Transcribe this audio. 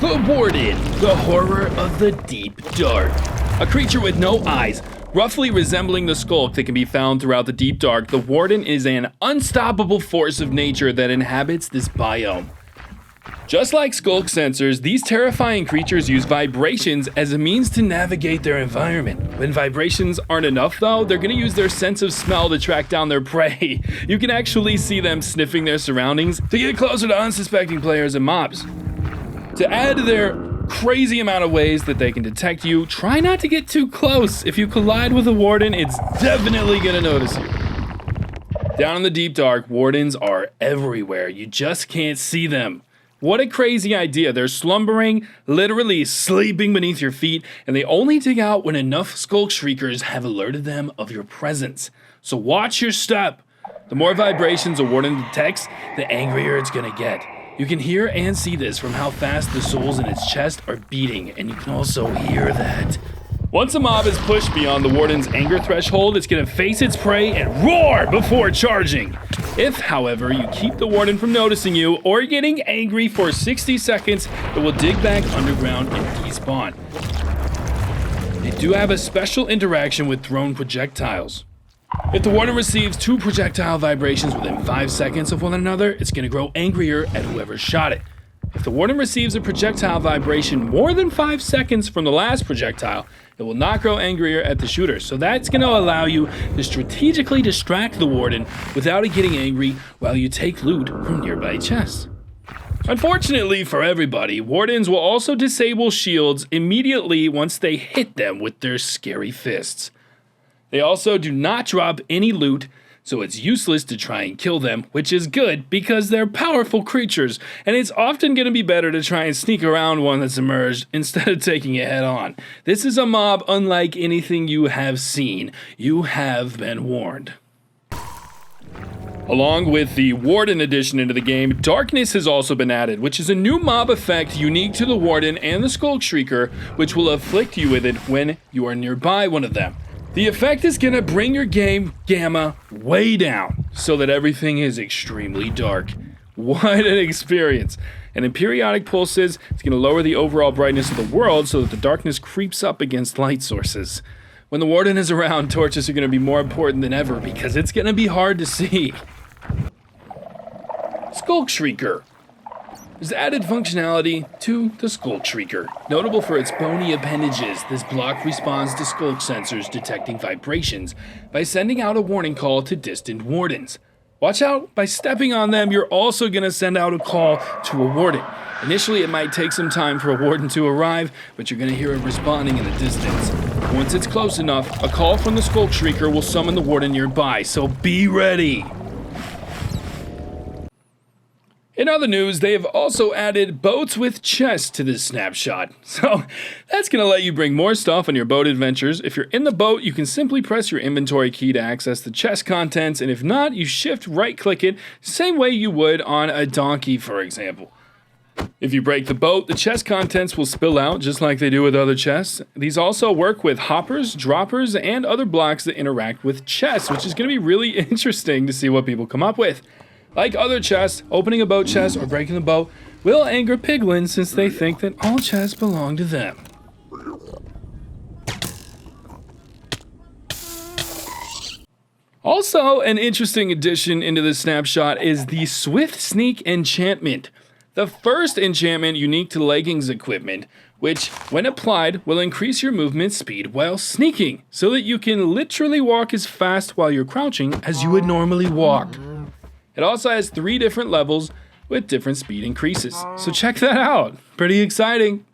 The Warden, the horror of the deep dark. A creature with no eyes, roughly resembling the sculk that can be found throughout the deep dark, the Warden is an unstoppable force of nature that inhabits this biome. Just like sculk sensors, these terrifying creatures use vibrations as a means to navigate their environment. When vibrations aren't enough though, they're gonna use their sense of smell to track down their prey. You can actually see them sniffing their surroundings to get closer to unsuspecting players and mobs. To add to their crazy amount of ways that they can detect you, try not to get too close. If you collide with a Warden, it's definitely gonna notice you. Down in the deep dark, Wardens are everywhere. You just can't see them. What a crazy idea. They're slumbering, literally sleeping beneath your feet, and they only dig out when enough sculk shriekers have alerted them of your presence. So watch your step. The more vibrations a Warden detects, the angrier it's gonna get. You can hear and see this from how fast the souls in its chest are beating, and you can also hear that. Once a mob is pushed beyond the Warden's anger threshold, it's gonna face its prey and roar before charging. If, however, you keep the Warden from noticing you or getting angry for 60 seconds, it will dig back underground and despawn. They do have a special interaction with thrown projectiles. If the Warden receives 2 projectile vibrations within 5 seconds of one another, it's going to grow angrier at whoever shot it. If the Warden receives a projectile vibration more than 5 seconds from the last projectile, it will not grow angrier at the shooter. So that's going to allow you to strategically distract the Warden without it getting angry while you take loot from nearby chests. Unfortunately for everybody, Wardens will also disable shields immediately once they hit them with their scary fists. They also do not drop any loot, so it's useless to try and kill them, which is good because they're powerful creatures, and it's often going to be better to try and sneak around one that's emerged instead of taking it head on. This is a mob unlike anything you have seen. You have been warned. Along with the Warden addition into the game, Darkness has also been added, which is a new mob effect unique to the Warden and the Sculk Shrieker, which will afflict you with it when you are nearby one of them. The effect is gonna bring your game gamma way down so that everything is extremely dark. What an experience. And in periodic pulses, it's gonna lower the overall brightness of the world so that the darkness creeps up against light sources. When the Warden is around, torches are gonna be more important than ever because it's gonna be hard to see. Sculk Shrieker. There's added functionality to the Sculk Shrieker. Notable for its bony appendages, this block responds to sculk sensors detecting vibrations by sending out a warning call to distant Wardens. Watch out, by stepping on them, you're also going to send out a call to a Warden. Initially, it might take some time for a Warden to arrive, but you're going to hear it responding in the distance. Once it's close enough, a call from the Sculk Shrieker will summon the Warden nearby, so be ready! In other news, they have also added boats with chests to this snapshot. So that's going to let you bring more stuff on your boat adventures. If you're in the boat, you can simply press your inventory key to access the chest contents, and if not, you shift right-click it, same way you would on a donkey, for example. If you break the boat, the chest contents will spill out just like they do with other chests. These also work with hoppers, droppers, and other blocks that interact with chests, which is going to be really interesting to see what people come up with. Like other chests, opening a boat chest or breaking the boat will anger piglins since they think that all chests belong to them. Also, an interesting addition into the snapshot is the Swift Sneak enchantment. The first enchantment unique to leggings equipment, which, when applied, will increase your movement speed while sneaking, so that you can literally walk as fast while you're crouching as you would normally walk. It also has 3 different levels with different speed increases, so check that out. Pretty exciting.